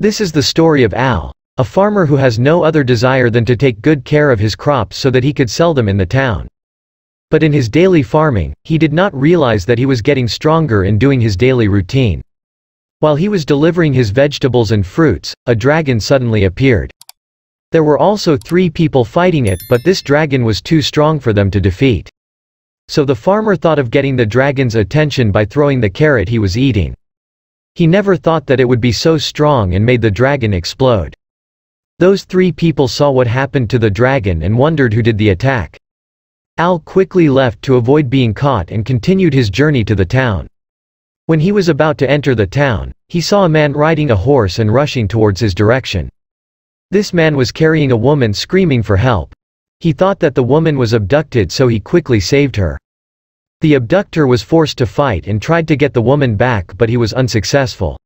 This is the story of Al, a farmer who has no other desire than to take good care of his crops so that he could sell them in the town. But in his daily farming, he did not realize that he was getting stronger in doing his daily routine. While he was delivering his vegetables and fruits, a dragon suddenly appeared. There were also 3 people fighting it, but this dragon was too strong for them to defeat. So the farmer thought of getting the dragon's attention by throwing the carrot he was eating. He never thought that it would be so strong and made the dragon explode. Those 3 people saw what happened to the dragon and wondered who did the attack. Al quickly left to avoid being caught and continued his journey to the town. When he was about to enter the town, he saw a man riding a horse and rushing towards his direction. This man was carrying a woman screaming for help. He thought that the woman was abducted, so he quickly saved her. The abductor was forced to fight and tried to get the woman back, but he was unsuccessful.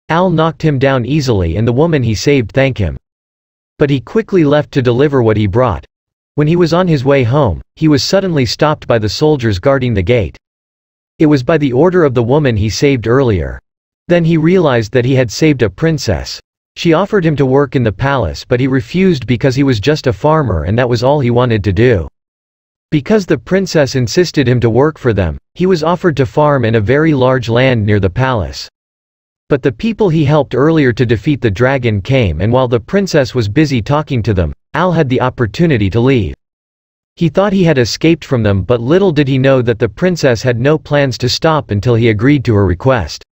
Al knocked him down easily and the woman he saved thanked him. But he quickly left to deliver what he brought. When he was on his way home, he was suddenly stopped by the soldiers guarding the gate. It was by the order of the woman he saved earlier. Then he realized that he had saved a princess. She offered him to work in the palace, but he refused because he was just a farmer and that was all he wanted to do. Because the princess insisted him to work for them, he was offered to farm in a very large land near the palace. But the people he helped earlier to defeat the dragon came, and while the princess was busy talking to them, Al had the opportunity to leave. He thought he had escaped from them, but little did he know that the princess had no plans to stop until he agreed to her request.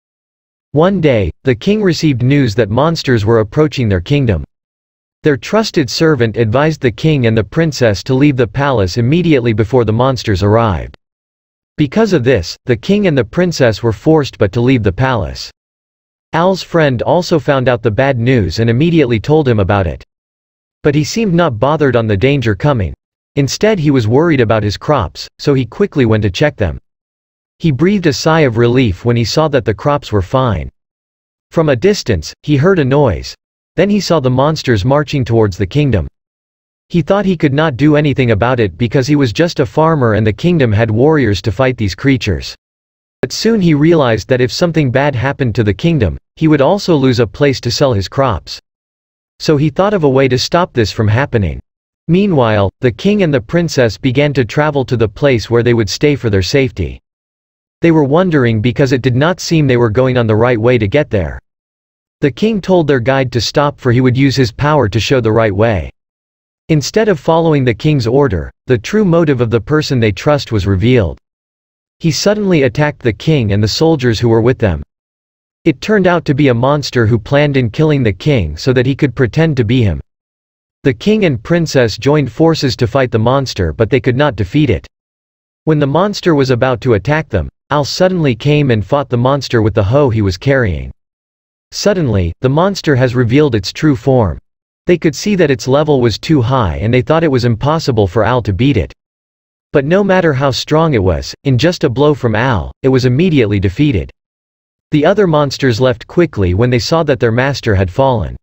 One day, the king received news that monsters were approaching their kingdom. Their trusted servant advised the king and the princess to leave the palace immediately before the monsters arrived. Because of this, the king and the princess were forced to leave the palace. Al's friend also found out the bad news and immediately told him about it. But he seemed not bothered on the danger coming. Instead, he was worried about his crops, so he quickly went to check them. He breathed a sigh of relief when he saw that the crops were fine. From a distance, he heard a noise. Then he saw the monsters marching towards the kingdom. He thought he could not do anything about it because he was just a farmer and the kingdom had warriors to fight these creatures. But soon he realized that if something bad happened to the kingdom, he would also lose a place to sell his crops. So he thought of a way to stop this from happening. Meanwhile, the king and the princess began to travel to the place where they would stay for their safety. They were wondering because it did not seem they were going on the right way to get there. The king told their guide to stop, for he would use his power to show the right way. Instead of following the king's order, the true motive of the person they trust was revealed. He suddenly attacked the king and the soldiers who were with them. It turned out to be a monster who planned in killing the king so that he could pretend to be him. The king and princess joined forces to fight the monster, but they could not defeat it. When the monster was about to attack them, Al suddenly came and fought the monster with the hoe he was carrying. Suddenly, the monster has revealed its true form. They could see that its level was too high and they thought it was impossible for Al to beat it. But no matter how strong it was, in just a blow from Al, it was immediately defeated. The other monsters left quickly when they saw that their master had fallen.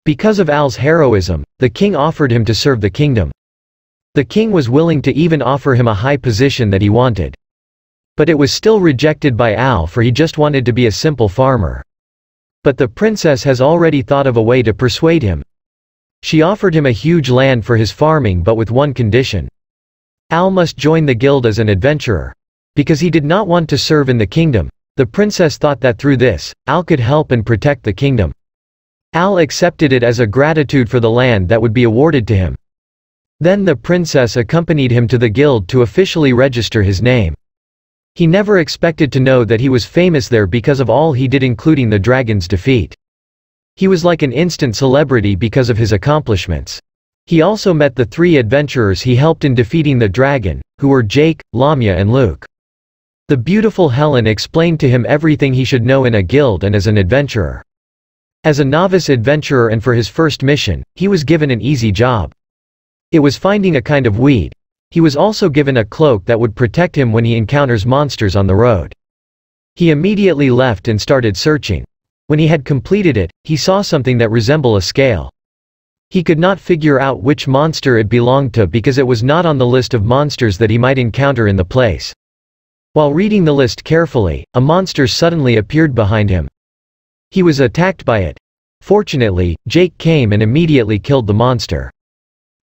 Because of Al's heroism, the king offered him to serve the kingdom. The king was willing to even offer him a high position that he wanted. But it was still rejected by Al, for he just wanted to be a simple farmer. But the princess has already thought of a way to persuade him. She offered him a huge land for his farming, but with one condition. Al must join the guild as an adventurer. Because he did not want to serve in the kingdom, the princess thought that through this, Al could help and protect the kingdom. Al accepted it as a gratitude for the land that would be awarded to him. Then the princess accompanied him to the guild to officially register his name. He never expected to know that he was famous there because of all he did, including the dragon's defeat. He was like an instant celebrity because of his accomplishments. He also met the 3 adventurers he helped in defeating the dragon, who were Jake, Lamia and Luke. The beautiful Helen explained to him everything he should know in a guild and as an adventurer. As a novice adventurer and for his first mission, he was given an easy job. It was finding a kind of weed. He was also given a cloak that would protect him when he encounters monsters on the road. He immediately left and started searching. When he had completed it, he saw something that resembled a scale. He could not figure out which monster it belonged to because it was not on the list of monsters that he might encounter in the place. While reading the list carefully, a monster suddenly appeared behind him. He was attacked by it. Fortunately, Jake came and immediately killed the monster.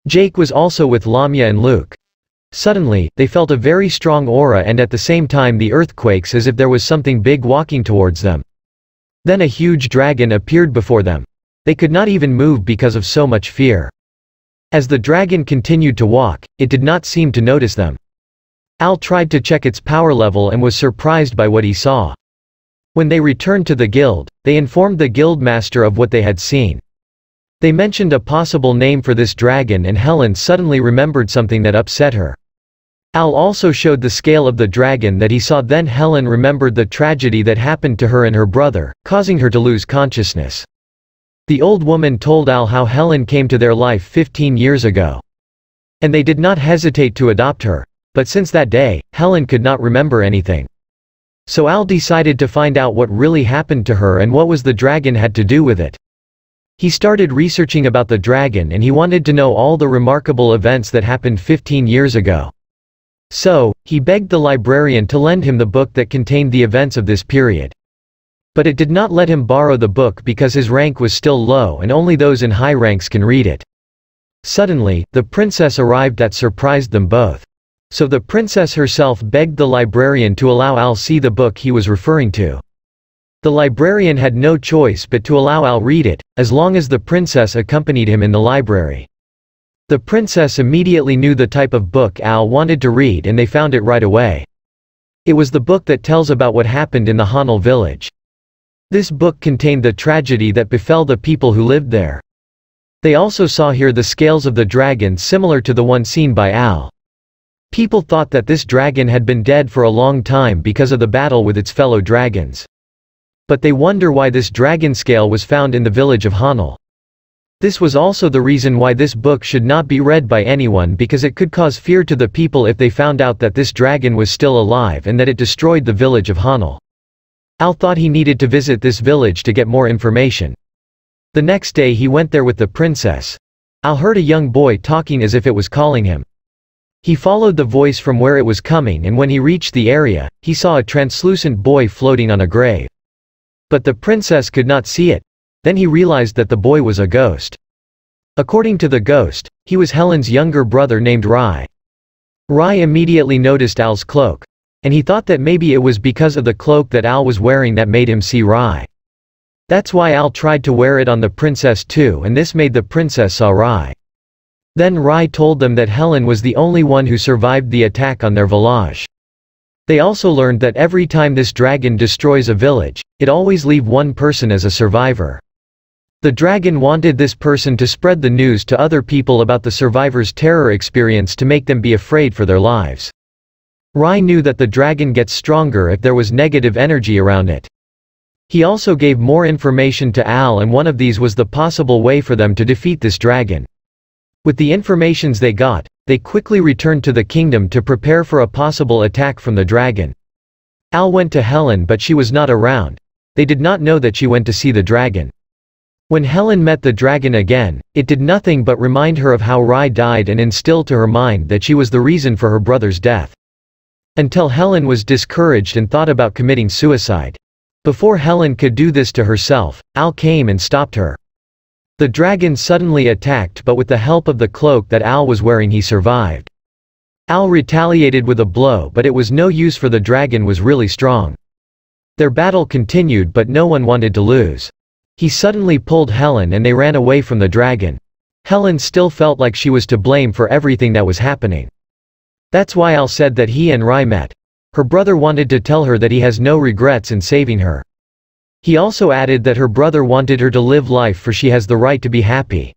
Jake was also with Lamia and Luke. Suddenly, they felt a very strong aura and at the same time the earthquakes as if there was something big walking towards them. Then a huge dragon appeared before them. They could not even move because of so much fear. As the dragon continued to walk, it did not seem to notice them. Al tried to check its power level and was surprised by what he saw. When they returned to the guild, they informed the guild master of what they had seen. They mentioned a possible name for this dragon and Helen suddenly remembered something that upset her. Al also showed the scale of the dragon that he saw, then Helen remembered the tragedy that happened to her and her brother, causing her to lose consciousness. The old woman told Al how Helen came to their life 15 years ago. And they did not hesitate to adopt her, but since that day, Helen could not remember anything. So Al decided to find out what really happened to her and what was the dragon had to do with it. He started researching about the dragon and he wanted to know all the remarkable events that happened 15 years ago. So, he begged the librarian to lend him the book that contained the events of this period. But it did not let him borrow the book because his rank was still low and only those in high ranks can read it. Suddenly, the princess arrived that surprised them both. So the princess herself begged the librarian to allow Al see the book he was referring to. The librarian had no choice but to allow Al read it, as long as the princess accompanied him in the library. The princess immediately knew the type of book Al wanted to read and they found it right away. It was the book that tells about what happened in the Hanal village. This book contained the tragedy that befell the people who lived there. They also saw here the scales of the dragon similar to the one seen by Al. People thought that this dragon had been dead for a long time because of the battle with its fellow dragons. But they wonder why this dragon scale was found in the village of Hanal. This was also the reason why this book should not be read by anyone, because it could cause fear to the people if they found out that this dragon was still alive and that it destroyed the village of Hanal. Al thought he needed to visit this village to get more information. The next day he went there with the princess. Al heard a young boy talking as if it was calling him. He followed the voice from where it was coming and when he reached the area, he saw a translucent boy floating on a grave. But the princess could not see it. Then he realized that the boy was a ghost. According to the ghost, he was Helen's younger brother named Rai. Rai immediately noticed Al's cloak. And he thought that maybe it was because of the cloak that Al was wearing that made him see Rai. That's why Al tried to wear it on the princess too, and this made the princess saw Rai. Then Rai told them that Helen was the only one who survived the attack on their village. They also learned that every time this dragon destroys a village, it always leaves one person as a survivor. The dragon wanted this person to spread the news to other people about the survivor's terror experience to make them be afraid for their lives. Rai knew that the dragon gets stronger if there was negative energy around it. He also gave more information to Al, and one of these was the possible way for them to defeat this dragon. With the informations they got, they quickly returned to the kingdom to prepare for a possible attack from the dragon. Al went to Helen but she was not around. They did not know that she went to see the dragon. When Helen met the dragon again, it did nothing but remind her of how Rai died and instill to her mind that she was the reason for her brother's death. Until Helen was discouraged and thought about committing suicide. Before Helen could do this to herself, Al came and stopped her. The dragon suddenly attacked, but with the help of the cloak that Al was wearing he survived. Al retaliated with a blow, but it was no use, for the dragon was really strong. Their battle continued but no one wanted to lose. He suddenly pulled Helen and they ran away from the dragon. Helen still felt like she was to blame for everything that was happening. That's why Al said that he and Rai met. Her brother wanted to tell her that he has no regrets in saving her. He also added that her brother wanted her to live life, for she has the right to be happy.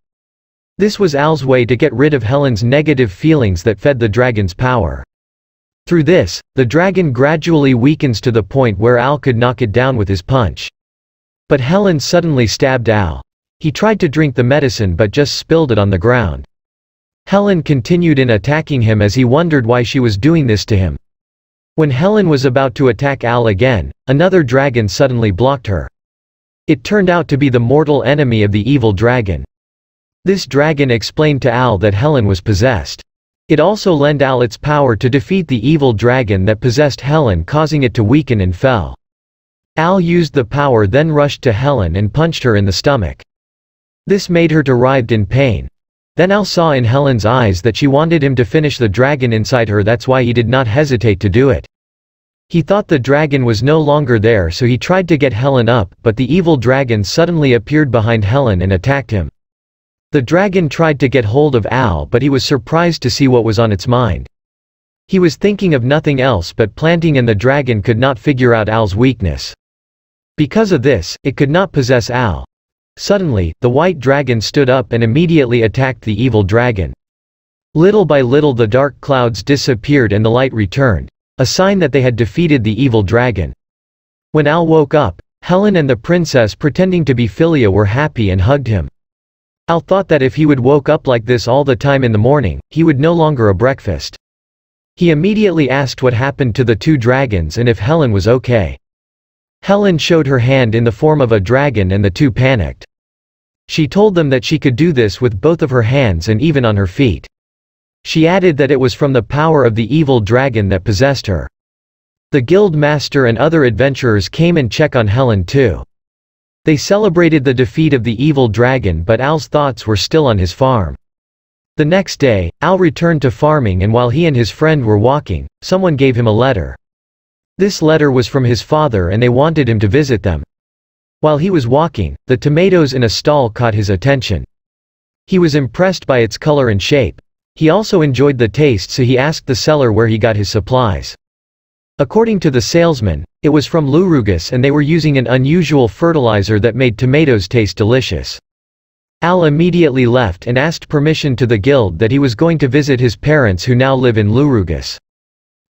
This was Al's way to get rid of Helen's negative feelings that fed the dragon's power. Through this, the dragon gradually weakens to the point where Al could knock it down with his punch. But Helen suddenly stabbed Al. He tried to drink the medicine but just spilled it on the ground. Helen continued in attacking him as he wondered why she was doing this to him. When Helen was about to attack Al again, another dragon suddenly blocked her. It turned out to be the mortal enemy of the evil dragon. This dragon explained to Al that Helen was possessed. It also lent Al its power to defeat the evil dragon that possessed Helen, causing it to weaken and fell. Al used the power, then rushed to Helen and punched her in the stomach. This made her to writhe in pain. Then Al saw in Helen's eyes that she wanted him to finish the dragon inside her, that's why he did not hesitate to do it. He thought the dragon was no longer there, so he tried to get Helen up, but the evil dragon suddenly appeared behind Helen and attacked him. The dragon tried to get hold of Al, but he was surprised to see what was on its mind. He was thinking of nothing else but planting, and the dragon could not figure out Al's weakness. Because of this, it could not possess Al. Suddenly, the white dragon stood up and immediately attacked the evil dragon. Little by little the dark clouds disappeared and the light returned, a sign that they had defeated the evil dragon. When Al woke up, Helen and the princess pretending to be Philia were happy and hugged him. Al thought that if he would woke up like this all the time in the morning, he would no longer a breakfast. He immediately asked what happened to the two dragons and if Helen was okay. Helen showed her hand in the form of a dragon and the two panicked. She told them that she could do this with both of her hands and even on her feet. She added that it was from the power of the evil dragon that possessed her. The guild master and other adventurers came and checked on Helen too. They celebrated the defeat of the evil dragon, but Al's thoughts were still on his farm. The next day, Al returned to farming, and while he and his friend were walking, someone gave him a letter. This letter was from his father and they wanted him to visit them. While he was walking, the tomatoes in a stall caught his attention. He was impressed by its color and shape. He also enjoyed the taste, so he asked the seller where he got his supplies. According to the salesman, it was from Lurugus and they were using an unusual fertilizer that made tomatoes taste delicious. Al immediately left and asked permission to the guild that he was going to visit his parents who now live in Lurugus.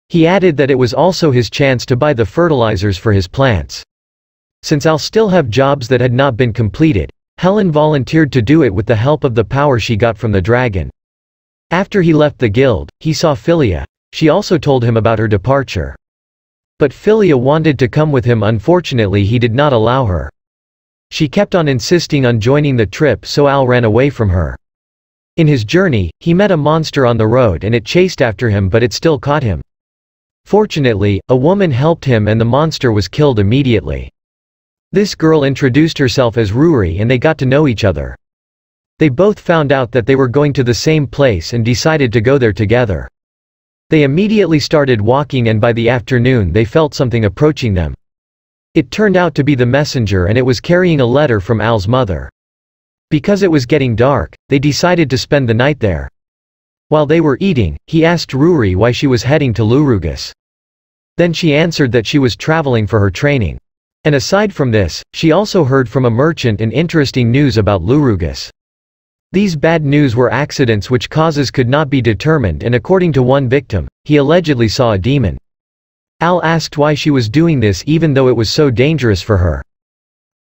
He added that it was also his chance to buy the fertilizers for his plants. Since Al still have jobs that had not been completed, Helen volunteered to do it with the help of the power she got from the dragon. After he left the guild, he saw Philia. She also told him about her departure. But Philia wanted to come with him. Unfortunately, he did not allow her. She kept on insisting on joining the trip, so Al ran away from her. In his journey, he met a monster on the road and it chased after him, but it still caught him. Fortunately, a woman helped him and the monster was killed immediately. This girl introduced herself as Ruri and they got to know each other. They both found out that they were going to the same place and decided to go there together. They immediately started walking and by the afternoon they felt something approaching them. It turned out to be the messenger and it was carrying a letter from Al's mother. Because it was getting dark, they decided to spend the night there. While they were eating, he asked Ruri why she was heading to Lurugus. Then she answered that she was traveling for her training. And aside from this, she also heard from a merchant an interesting news about Lurugus. These bad news were accidents which causes could not be determined, and according to one victim, he allegedly saw a demon. Al asked why she was doing this even though it was so dangerous for her.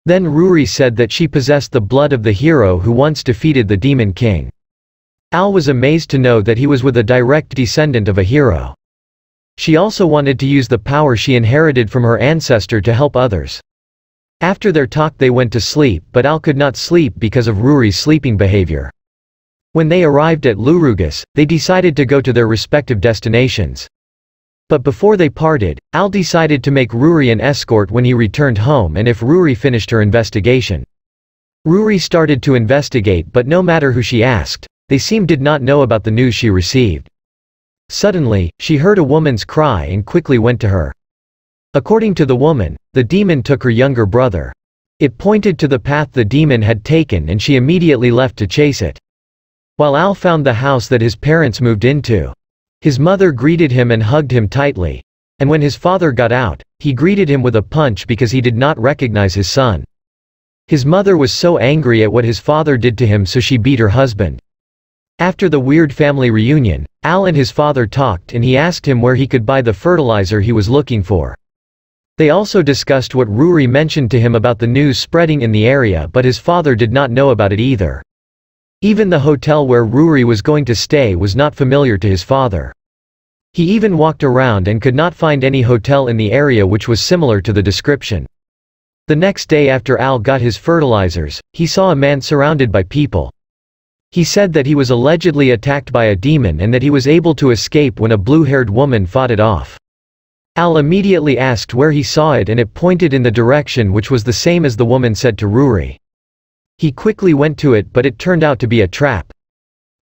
Then Ruri said that she possessed the blood of the hero who once defeated the demon king. Al was amazed to know that he was with a direct descendant of a hero. She also wanted to use the power she inherited from her ancestor to help others. After their talk they went to sleep, but Al could not sleep because of Ruri's sleeping behavior. When they arrived at Lurugus, they decided to go to their respective destinations. But before they parted, Al decided to make Ruri an escort when he returned home and if Ruri finished her investigation. Ruri started to investigate, but no matter who she asked, they did not know about the news she received. Suddenly, she heard a woman's cry and quickly went to her. According to the woman, the demon took her younger brother. It pointed to the path the demon had taken and she immediately left to chase it. While Al found the house that his parents moved into. His mother greeted him and hugged him tightly. And when his father got out, he greeted him with a punch because he did not recognize his son. His mother was so angry at what his father did to him, so she beat her husband. After the weird family reunion, Al and his father talked and he asked him where he could buy the fertilizer he was looking for. They also discussed what Ruri mentioned to him about the news spreading in the area, but his father did not know about it either. Even the hotel where Ruri was going to stay was not familiar to his father. He even walked around and could not find any hotel in the area which was similar to the description. The next day after Al got his fertilizers, he saw a man surrounded by people. He said that he was allegedly attacked by a demon and that he was able to escape when a blue-haired woman fought it off. Al immediately asked where he saw it and it pointed in the direction which was the same as the woman said to Ruri. He quickly went to it, but it turned out to be a trap.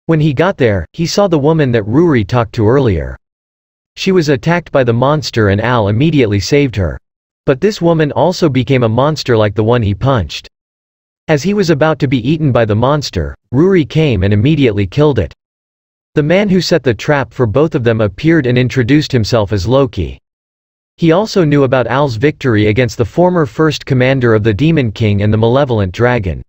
When he got there, he saw the woman that Ruri talked to earlier. She was attacked by the monster and Al immediately saved her. But this woman also became a monster like the one he punched. As he was about to be eaten by the monster, Ruri came and immediately killed it. The man who set the trap for both of them appeared and introduced himself as Loki. He also knew about Al's victory against the former first commander of the Demon King and the malevolent dragon.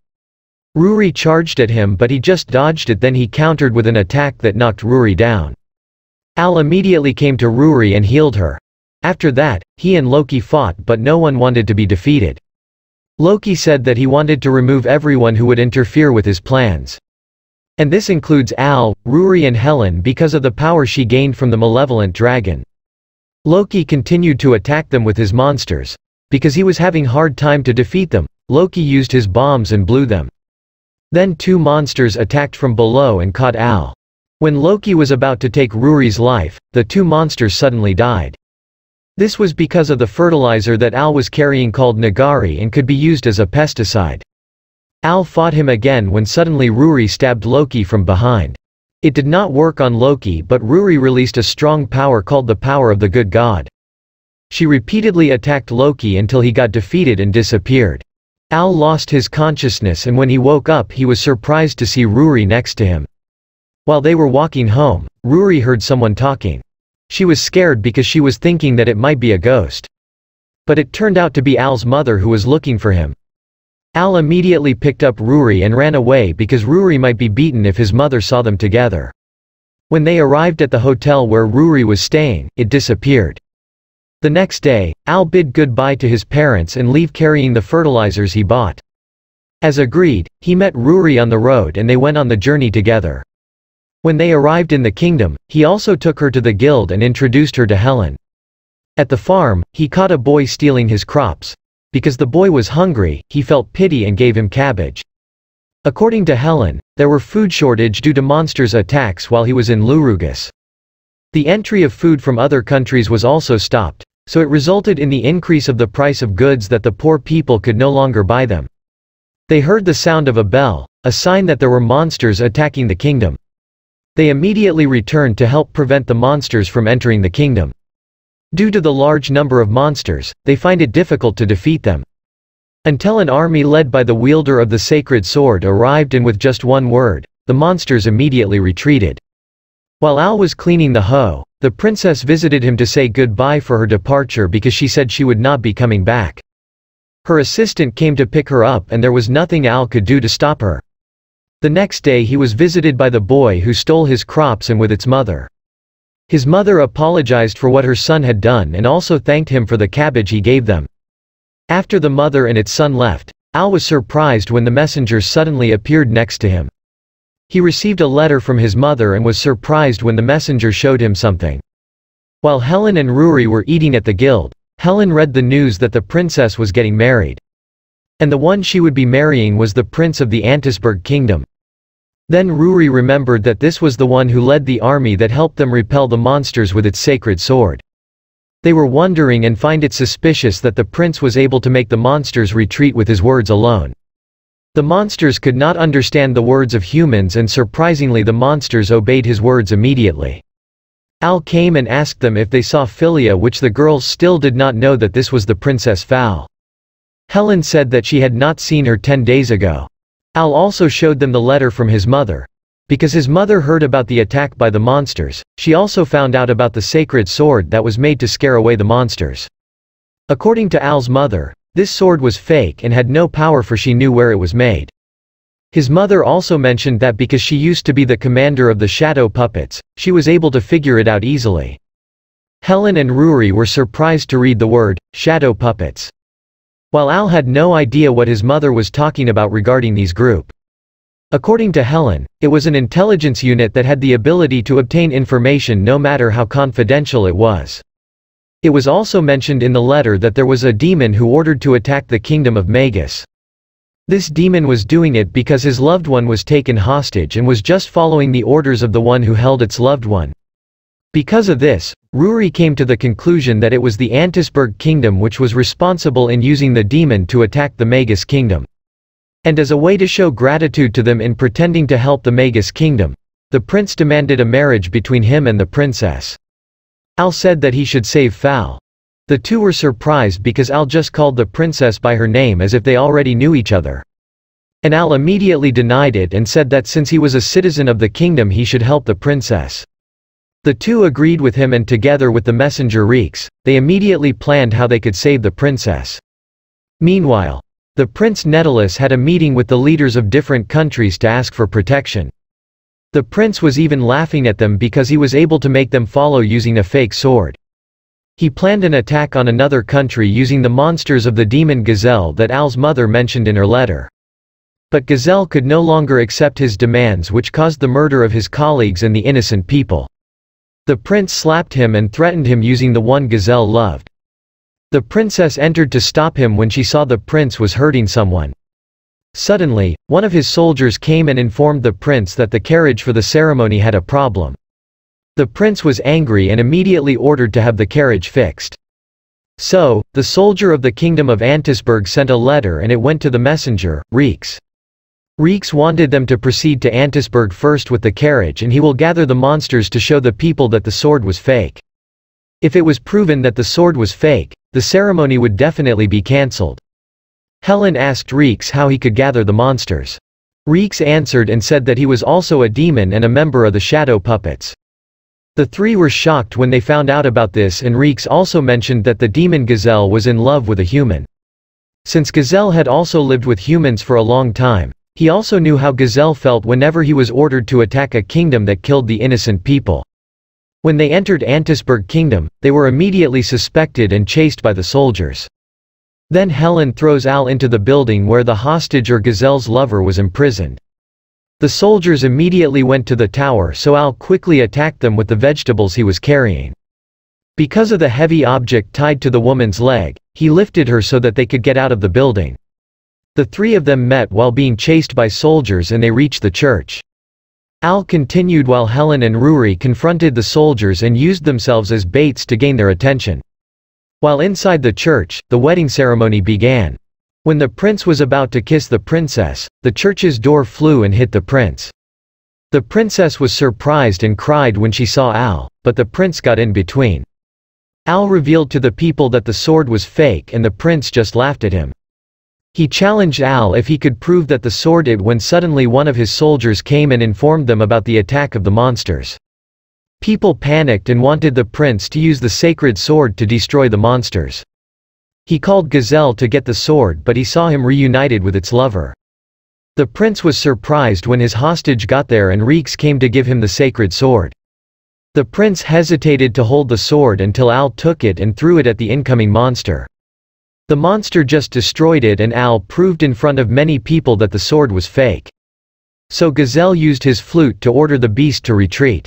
Ruri charged at him, but he just dodged it. Then he countered with an attack that knocked Ruri down. Al immediately came to Ruri and healed her. After that, he and Loki fought, but no one wanted to be defeated. Loki said that he wanted to remove everyone who would interfere with his plans. And this includes Al, Ruri and Helen because of the power she gained from the malevolent dragon. Loki continued to attack them with his monsters. Because he was having hard time to defeat them, Loki used his bombs and blew them. Then two monsters attacked from below and caught Al. When Loki was about to take Ruri's life, the two monsters suddenly died. This was because of the fertilizer that Al was carrying called Nagari and could be used as a pesticide. Al fought him again when suddenly Ruri stabbed Loki from behind. It did not work on Loki, but Ruri released a strong power called the power of the good god. She repeatedly attacked Loki until he got defeated and disappeared. Al lost his consciousness, and when he woke up he was surprised to see Ruri next to him. While they were walking home, Ruri heard someone talking. She was scared because she was thinking that it might be a ghost. But it turned out to be Al's mother who was looking for him. Al immediately picked up Ruri and ran away because Ruri might be beaten if his mother saw them together. When they arrived at the hotel where Ruri was staying, it disappeared. The next day, Al bid goodbye to his parents and leave carrying the fertilizers he bought. As agreed, he met Ruri on the road and they went on the journey together. When they arrived in the kingdom, he also took her to the guild and introduced her to Helen. At the farm, he caught a boy stealing his crops. Because the boy was hungry, he felt pity and gave him cabbage. According to Helen, there were food shortage due to monsters' attacks while he was in Lurugus. The entry of food from other countries was also stopped, so it resulted in the increase of the price of goods that the poor people could no longer buy them. They heard the sound of a bell, a sign that there were monsters attacking the kingdom. They immediately returned to help prevent the monsters from entering the kingdom. Due to the large number of monsters, they find it difficult to defeat them. Until an army led by the wielder of the sacred sword arrived, and with just one word, the monsters immediately retreated. While Al was cleaning the hoe, the princess visited him to say goodbye for her departure because she said she would not be coming back. Her assistant came to pick her up and there was nothing Al could do to stop her. The next day he was visited by the boy who stole his crops and with its mother. His mother apologized for what her son had done and also thanked him for the cabbage he gave them. After the mother and its son left, Al was surprised when the messengers suddenly appeared next to him. He received a letter from his mother and was surprised when the messenger showed him something. While Helen and Ruri were eating at the guild, Helen read the news that the princess was getting married. And the one she would be marrying was the prince of the Antisburg kingdom. Then Ruri remembered that this was the one who led the army that helped them repel the monsters with its sacred sword. They were wondering and find it suspicious that the prince was able to make the monsters retreat with his words alone. The monsters could not understand the words of humans, and surprisingly the monsters obeyed his words immediately. Al came and asked them if they saw Philia, which the girls still did not know that this was the Princess Fal. Helen said that she had not seen her 10 days ago. Al also showed them the letter from his mother. Because his mother heard about the attack by the monsters, she also found out about the sacred sword that was made to scare away the monsters. According to Al's mother, this sword was fake and had no power, for she knew where it was made. His mother also mentioned that because she used to be the commander of the shadow puppets, she was able to figure it out easily. Helen and Ruri were surprised to read the word, shadow puppets. While Al had no idea what his mother was talking about regarding these group. According to Helen, it was an intelligence unit that had the ability to obtain information no matter how confidential it was. It was also mentioned in the letter that there was a demon who ordered to attack the kingdom of Magus. This demon was doing it because his loved one was taken hostage and was just following the orders of the one who held its loved one. Because of this, Ruri came to the conclusion that it was the Antisburg kingdom which was responsible in using the demon to attack the Magus kingdom. And as a way to show gratitude to them in pretending to help the Magus kingdom, the prince demanded a marriage between him and the princess. Al said that he should save Fal. The two were surprised because Al just called the princess by her name as if they already knew each other. And Al immediately denied it and said that since he was a citizen of the kingdom he should help the princess. The two agreed with him, and together with the messenger Reeks, they immediately planned how they could save the princess. Meanwhile, the Prince Netulus had a meeting with the leaders of different countries to ask for protection. The prince was even laughing at them because he was able to make them follow using a fake sword. He planned an attack on another country using the monsters of the demon Gazelle that Al's mother mentioned in her letter. But Gazelle could no longer accept his demands, which caused the murder of his colleagues and the innocent people. The prince slapped him and threatened him using the one Gazelle loved. The princess entered to stop him when she saw the prince was hurting someone. Suddenly, one of his soldiers came and informed the prince that the carriage for the ceremony had a problem. The prince was angry and immediately ordered to have the carriage fixed. So, the soldier of the kingdom of Antisburg sent a letter and it went to the messenger, Reeks. Reeks wanted them to proceed to Antisburg first with the carriage, and he will gather the monsters to show the people that the sword was fake. If it was proven that the sword was fake, the ceremony would definitely be cancelled. Helen asked Reeks how he could gather the monsters. Reeks answered and said that he was also a demon and a member of the shadow puppets. The three were shocked when they found out about this, and Reeks also mentioned that the demon Gazelle was in love with a human. Since Gazelle had also lived with humans for a long time, he also knew how Gazelle felt whenever he was ordered to attack a kingdom that killed the innocent people. When they entered Antisburg Kingdom, they were immediately suspected and chased by the soldiers. Then Helen throws Al into the building where the hostage or Gazelle's lover was imprisoned. The soldiers immediately went to the tower, so Al quickly attacked them with the vegetables he was carrying. Because of the heavy object tied to the woman's leg, he lifted her so that they could get out of the building. The three of them met while being chased by soldiers and they reached the church. Al continued while Helen and Ruri confronted the soldiers and used themselves as baits to gain their attention. While inside the church, the wedding ceremony began. When the prince was about to kiss the princess, the church's door flew and hit the prince. The princess was surprised and cried when she saw Al, but the prince got in between. Al revealed to the people that the sword was fake and the prince just laughed at him. He challenged Al if he could prove that the sword it when suddenly one of his soldiers came and informed them about the attack of the monsters. People panicked and wanted the prince to use the sacred sword to destroy the monsters. He called Gazelle to get the sword, but he saw him reunited with its lover. The prince was surprised when his hostage got there and Reeks came to give him the sacred sword. The prince hesitated to hold the sword until Al took it and threw it at the incoming monster. The monster just destroyed it, and Al proved in front of many people that the sword was fake. So Gazelle used his flute to order the beast to retreat.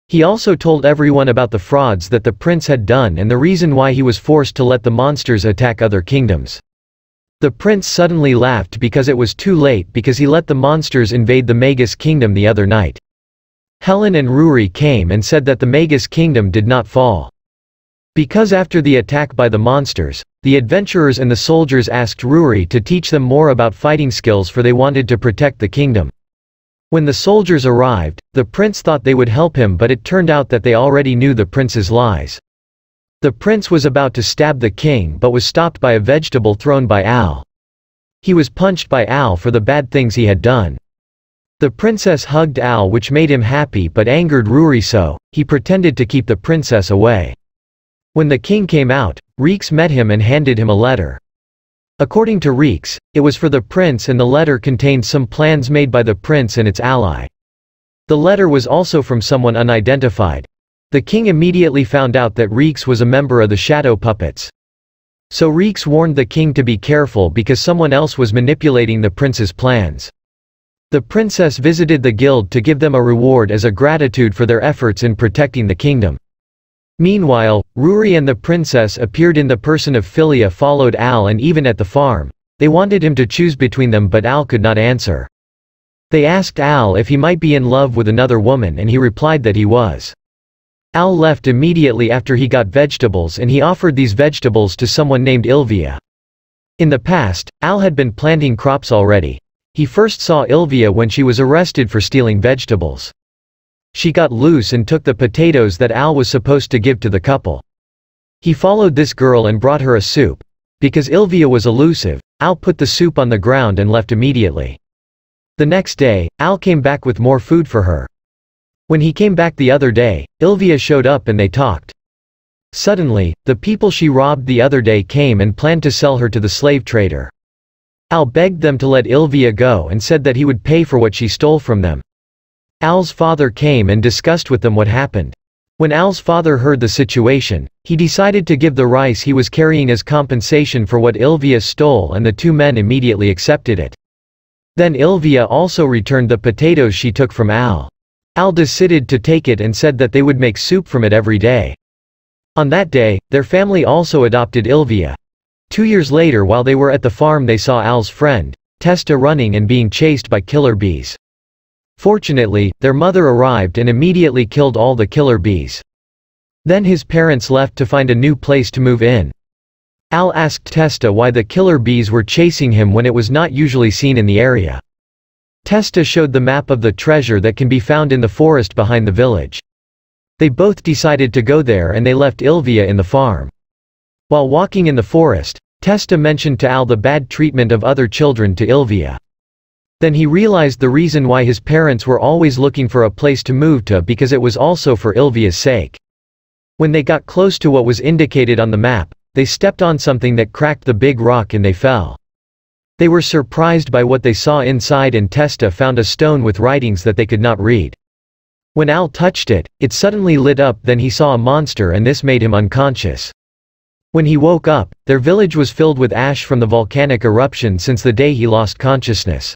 He also told everyone about the frauds that the prince had done and the reason why he was forced to let the monsters attack other kingdoms. The prince suddenly laughed because it was too late, because he let the monsters invade the Magus kingdom the other night. Helen and Ruri came and said that the Magus kingdom did not fall. Because after the attack by the monsters, the adventurers and the soldiers asked Ruri to teach them more about fighting skills, for they wanted to protect the kingdom. When the soldiers arrived, the prince thought they would help him, but it turned out that they already knew the prince's lies. The prince was about to stab the king but was stopped by a vegetable thrown by Al. He was punched by Al for the bad things he had done. The princess hugged Al, which made him happy but angered Ruri, so he pretended to keep the princess away. When the king came out, Reeks met him and handed him a letter. According to Reeks, it was for the prince, and the letter contained some plans made by the prince and its ally. The letter was also from someone unidentified. The king immediately found out that Reeks was a member of the shadow puppets. So Reeks warned the king to be careful because someone else was manipulating the prince's plans. The princess visited the guild to give them a reward as a gratitude for their efforts in protecting the kingdom. Meanwhile, Ruri and the princess appeared in the person of Philia, followed Al, and even at the farm, they wanted him to choose between them, but Al could not answer. They asked Al if he might be in love with another woman, and he replied that he was. Al left immediately after he got vegetables, and he offered these vegetables to someone named Ilvia. In the past, Al had been planting crops already. he first saw Ilvia when she was arrested for stealing vegetables. She got loose and took the potatoes that Al was supposed to give to the couple. He followed this girl and brought her a soup. Because Ilvia was elusive, Al put the soup on the ground and left immediately. The next day, Al came back with more food for her. When he came back the other day, Ilvia showed up and they talked. Suddenly, the people she robbed the other day came and planned to sell her to the slave trader. Al begged them to let Ilvia go and said that he would pay for what she stole from them. Al's father came and discussed with them what happened. When Al's father heard the situation, he decided to give the rice he was carrying as compensation for what Ilvia stole, and the two men immediately accepted it. Then Ilvia also returned the potatoes she took from Al. Al decided to take it and said that they would make soup from it every day. On that day, their family also adopted Ilvia. 2 years later, while they were at the farm, they saw Al's friend, Testa, running and being chased by killer bees. Fortunately, their mother arrived and immediately killed all the killer bees. Then his parents left to find a new place to move in. Al asked Testa why the killer bees were chasing him when it was not usually seen in the area. Testa showed the map of the treasure that can be found in the forest behind the village. They both decided to go there and they left Ilvia in the farm. While walking in the forest, Testa mentioned to Al the bad treatment of other children to Ilvia. Then he realized the reason why his parents were always looking for a place to move to, because it was also for Ilvia's sake. When they got close to what was indicated on the map, they stepped on something that cracked the big rock and they fell. They were surprised by what they saw inside, and Testa found a stone with writings that they could not read. When Al touched it, it suddenly lit up. Then he saw a monster and this made him unconscious. When he woke up, their village was filled with ash from the volcanic eruption since the day he lost consciousness.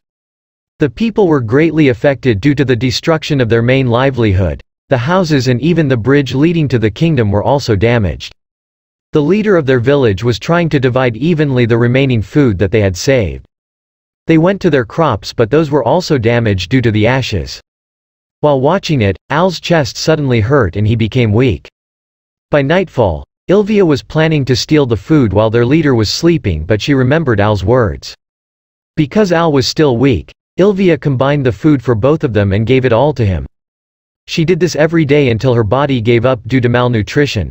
The people were greatly affected due to the destruction of their main livelihood. The houses and even the bridge leading to the kingdom were also damaged. The leader of their village was trying to divide evenly the remaining food that they had saved. They went to their crops, but those were also damaged due to the ashes. While watching it, Al's chest suddenly hurt and he became weak. By nightfall, Ilvia was planning to steal the food while their leader was sleeping, but she remembered Al's words. Because Al was still weak, Ilvia combined the food for both of them and gave it all to him. She did this every day until her body gave up due to malnutrition.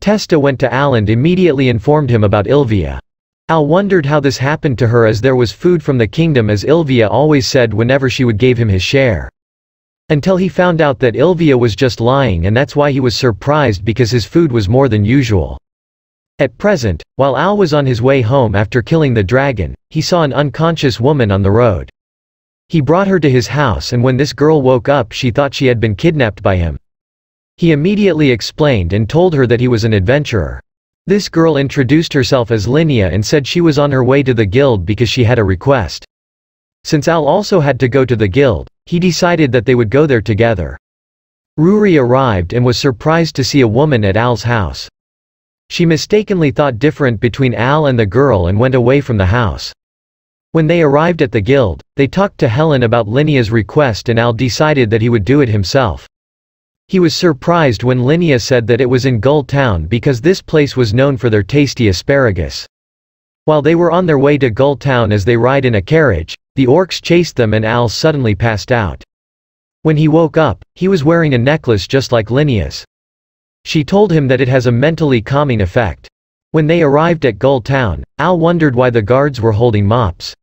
Testa went to Al and immediately informed him about Ilvia. Al wondered how this happened to her, as there was food from the kingdom, as Ilvia always said whenever she would give him his share. Until he found out that Ilvia was just lying, and that's why he was surprised, because his food was more than usual. At present, while Al was on his way home after killing the dragon, he saw an unconscious woman on the road. He brought her to his house, and when this girl woke up, she thought she had been kidnapped by him. He immediately explained and told her that he was an adventurer. This girl introduced herself as Linnea and said she was on her way to the guild because she had a request. Since Al also had to go to the guild, he decided that they would go there together. Ruri arrived and was surprised to see a woman at Al's house. She mistakenly thought different between Al and the girl and went away from the house. When they arrived at the guild, they talked to Helen about Linnea's request, and Al decided that he would do it himself. He was surprised when Linnea said that it was in Gull Town because this place was known for their tasty asparagus. While they were on their way to Gull Town, as they ride in a carriage, the orcs chased them and Al suddenly passed out. When he woke up, he was wearing a necklace just like Linnea's. She told him that it has a mentally calming effect. When they arrived at Gull Town, Al wondered why the guards were holding mops.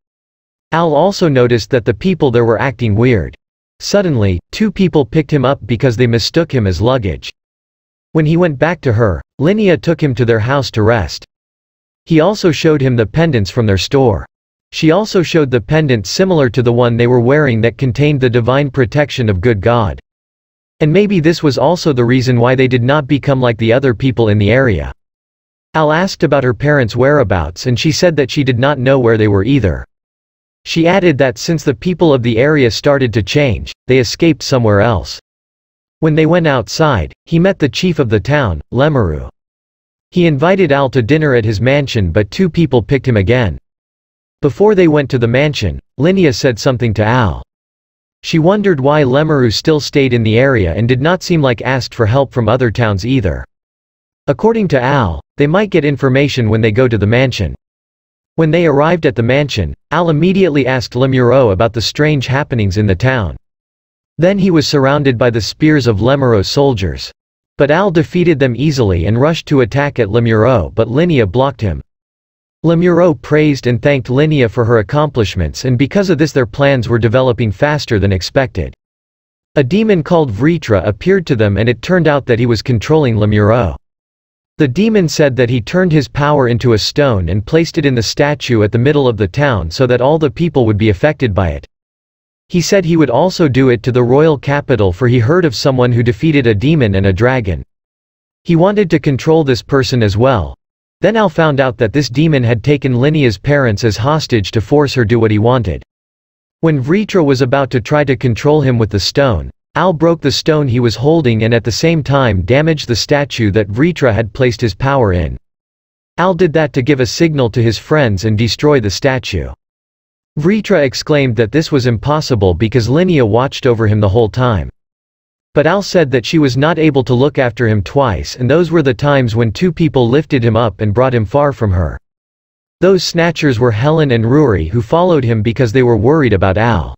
Al also noticed that the people there were acting weird. Suddenly, two people picked him up because they mistook him as luggage. When he went back to her, Linnea took him to their house to rest. He also showed him the pendants from their store. She also showed the pendant similar to the one they were wearing that contained the divine protection of good God. And maybe this was also the reason why they did not become like the other people in the area. Al asked about her parents' whereabouts, and she said that she did not know where they were either. She added that since the people of the area started to change, they escaped somewhere else. When they went outside, he met the chief of the town, Lemeru. He invited Al to dinner at his mansion, but two people picked him again. Before they went to the mansion, Linnea said something to Al. She wondered why Lemeru still stayed in the area and did not seem like asked for help from other towns either. According to Al, they might get information when they go to the mansion. When they arrived at the mansion, Al immediately asked Lemuro about the strange happenings in the town. Then he was surrounded by the spears of Lemuro's soldiers. But Al defeated them easily and rushed to attack at Lemuro, but Linnea blocked him. Lemuro praised and thanked Linnea for her accomplishments, and because of this their plans were developing faster than expected. A demon called Vritra appeared to them, and it turned out that he was controlling Lemuro. The demon said that he turned his power into a stone and placed it in the statue at the middle of the town so that all the people would be affected by it. He said he would also do it to the royal capital, for he heard of someone who defeated a demon and a dragon. He wanted to control this person as well. Then Al found out that this demon had taken Linnea's parents as hostage to force her do what he wanted. When Vritra was about to try to control him with the stone, Al broke the stone he was holding and at the same time damaged the statue that Vritra had placed his power in. Al did that to give a signal to his friends and destroy the statue. Vritra exclaimed that this was impossible because Linnea watched over him the whole time. But Al said that she was not able to look after him twice, and those were the times when two people lifted him up and brought him far from her. Those snatchers were Helen and Ruri, who followed him because they were worried about Al.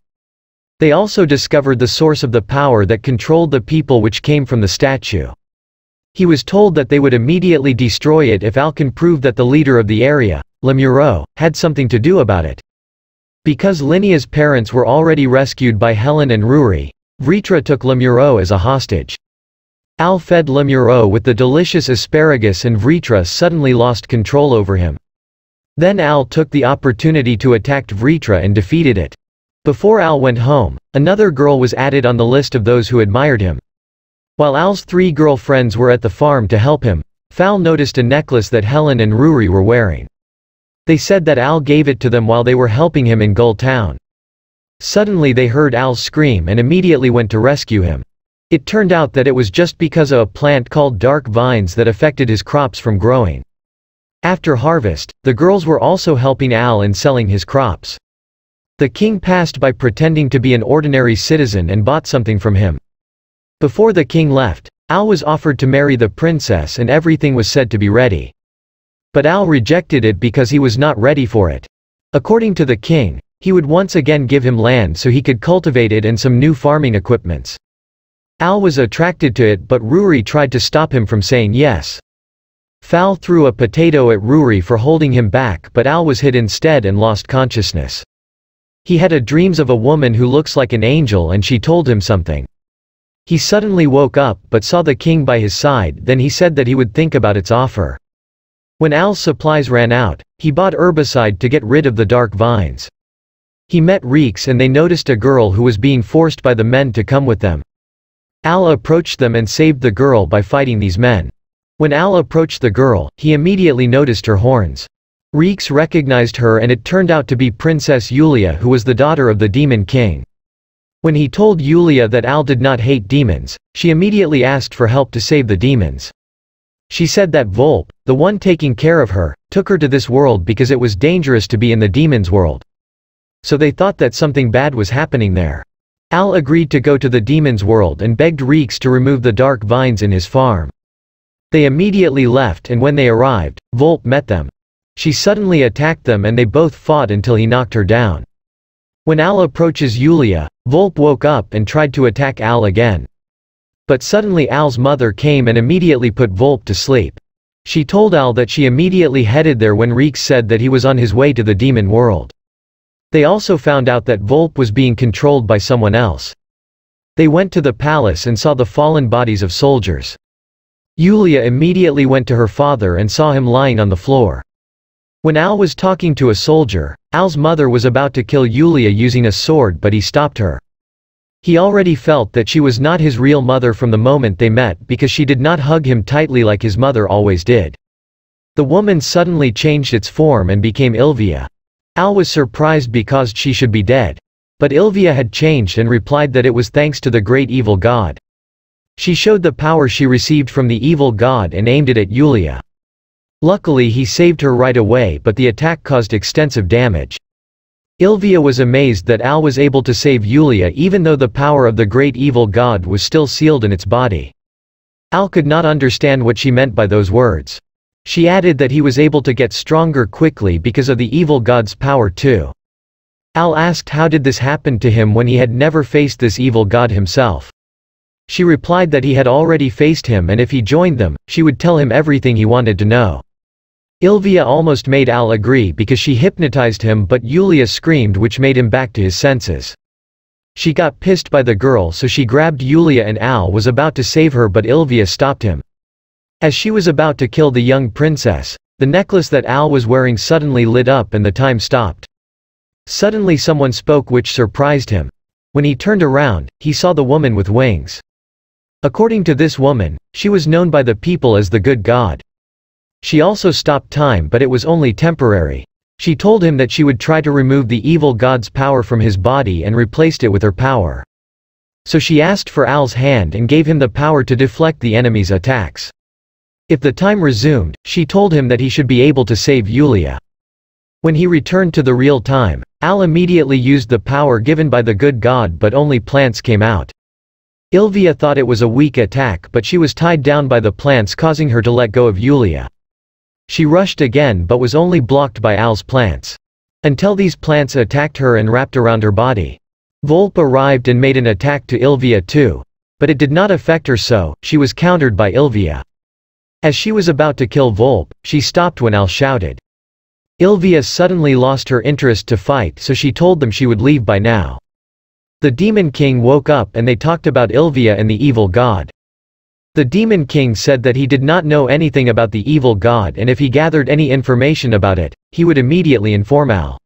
They also discovered the source of the power that controlled the people, which came from the statue. He was told that they would immediately destroy it if Al can prove that the leader of the area, Lemuro, had something to do about it. Because Linnea's parents were already rescued by Helen and Ruri, Vritra took Lemuro as a hostage. Al fed Lemuro with the delicious asparagus and Vritra suddenly lost control over him. Then Al took the opportunity to attack Vritra and defeated it. Before Al went home, another girl was added on the list of those who admired him. While Al's 3 girlfriends were at the farm to help him, Fal noticed a necklace that Helen and Ruri were wearing. They said that Al gave it to them while they were helping him in Gull Town. Suddenly they heard Al scream and immediately went to rescue him. It turned out that it was just because of a plant called dark vines that affected his crops from growing. After harvest, the girls were also helping Al in selling his crops. The king passed by pretending to be an ordinary citizen and bought something from him. Before the king left, Al was offered to marry the princess and everything was said to be ready. But Al rejected it because he was not ready for it. According to the king, he would once again give him land so he could cultivate it and some new farming equipments. Al was attracted to it, but Ruri tried to stop him from saying yes. Fal threw a potato at Ruri for holding him back, but Al was hit instead and lost consciousness. He had a dreams of a woman who looks like an angel and she told him something. He suddenly woke up but saw the king by his side, then he said that he would think about its offer. When Al's supplies ran out, he bought herbicide to get rid of the dark vines. He met Reeks and they noticed a girl who was being forced by the men to come with them. Al approached them and saved the girl by fighting these men. When Al approached the girl, he immediately noticed her horns. Reeks recognized her and it turned out to be Princess Yulia, who was the daughter of the Demon King. When he told Yulia that Al did not hate demons, she immediately asked for help to save the demons. She said that Volpe, the one taking care of her, took her to this world because it was dangerous to be in the demons' world. So they thought that something bad was happening there. Al agreed to go to the demons' world and begged Reeks to remove the dark vines in his farm. They immediately left, and when they arrived, Volpe met them. She suddenly attacked them and they both fought until he knocked her down. When Al approaches Yulia, Volpe woke up and tried to attack Al again. But suddenly Al's mother came and immediately put Volpe to sleep. She told Al that she immediately headed there when Reeks said that he was on his way to the demon world. They also found out that Volpe was being controlled by someone else. They went to the palace and saw the fallen bodies of soldiers. Yulia immediately went to her father and saw him lying on the floor. When Al was talking to a soldier, Al's mother was about to kill Yulia using a sword, but he stopped her. He already felt that she was not his real mother from the moment they met because she did not hug him tightly like his mother always did. The woman suddenly changed its form and became Ilvia. Al was surprised because she should be dead. But Ilvia had changed and replied that it was thanks to the great evil god. She showed the power she received from the evil god and aimed it at Yulia. Luckily he saved her right away, but the attack caused extensive damage. Ilvia was amazed that Al was able to save Yulia even though the power of the great evil god was still sealed in its body. Al could not understand what she meant by those words. She added that he was able to get stronger quickly because of the evil god's power too. Al asked how did this happen to him when he had never faced this evil god himself. She replied that he had already faced him and if he joined them, she would tell him everything he wanted to know. Ilvia almost made Al agree because she hypnotized him but Yulia screamed which made him back to his senses. She got pissed by the girl so she grabbed Yulia and Al was about to save her but Ilvia stopped him. As she was about to kill the young princess, the necklace that Al was wearing suddenly lit up and the time stopped. Suddenly someone spoke which surprised him. When he turned around, he saw the woman with wings. According to this woman, she was known by the people as the good god. She also stopped time but it was only temporary. She told him that she would try to remove the evil god's power from his body and replaced it with her power. So she asked for Al's hand and gave him the power to deflect the enemy's attacks. If the time resumed, she told him that he should be able to save Yulia. When he returned to the real time, Al immediately used the power given by the good god but only plants came out. Ilvia thought it was a weak attack but she was tied down by the plants causing her to let go of Yulia. She rushed again but was only blocked by Al's plants. Until these plants attacked her and wrapped around her body. Volpe arrived and made an attack to Ilvia too. But it did not affect her so, she was countered by Ilvia. As she was about to kill Volpe, she stopped when Al shouted. Ilvia suddenly lost her interest to fight so she told them she would leave by now. The Demon King woke up and they talked about Ilvia and the evil god. The Demon King said that he did not know anything about the evil god and if he gathered any information about it, he would immediately inform Al.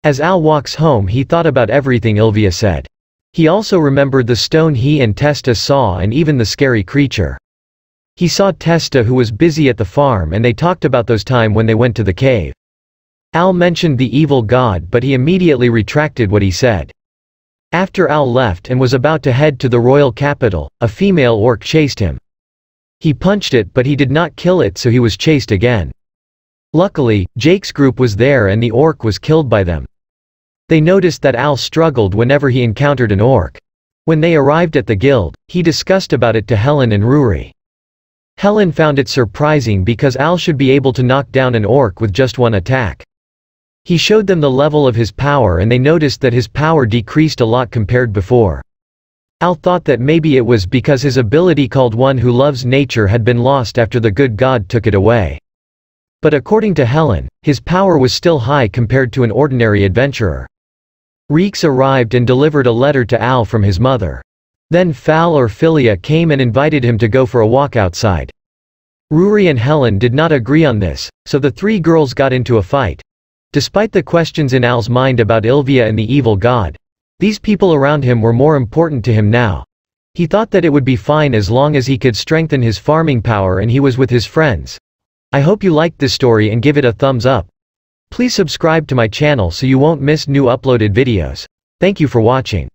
As Al walks home he thought about everything Ilvia said. He also remembered the stone he and Testa saw and even the scary creature. He saw Testa who was busy at the farm and they talked about those time when they went to the cave. Al mentioned the evil god but he immediately retracted what he said. After Al left and was about to head to the royal capital, a female orc chased him. He punched it but he did not kill it so he was chased again. Luckily, Jake's group was there and the orc was killed by them. They noticed that Al struggled whenever he encountered an orc. When they arrived at the guild, he discussed about it to Helen and Ruri. Helen found it surprising because Al should be able to knock down an orc with just one attack. He showed them the level of his power and they noticed that his power decreased a lot compared before. Al thought that maybe it was because his ability called One Who Loves Nature had been lost after the good god took it away. But according to Helen, his power was still high compared to an ordinary adventurer. Reeks arrived and delivered a letter to Al from his mother. Then Fal or Philia came and invited him to go for a walk outside. Ruri and Helen did not agree on this, so the three girls got into a fight. Despite the questions in Al's mind about Ilvia and the evil god, these people around him were more important to him now. He thought that it would be fine as long as he could strengthen his farming power and he was with his friends. I hope you liked this story and give it a thumbs up. Please subscribe to my channel so you won't miss new uploaded videos. Thank you for watching.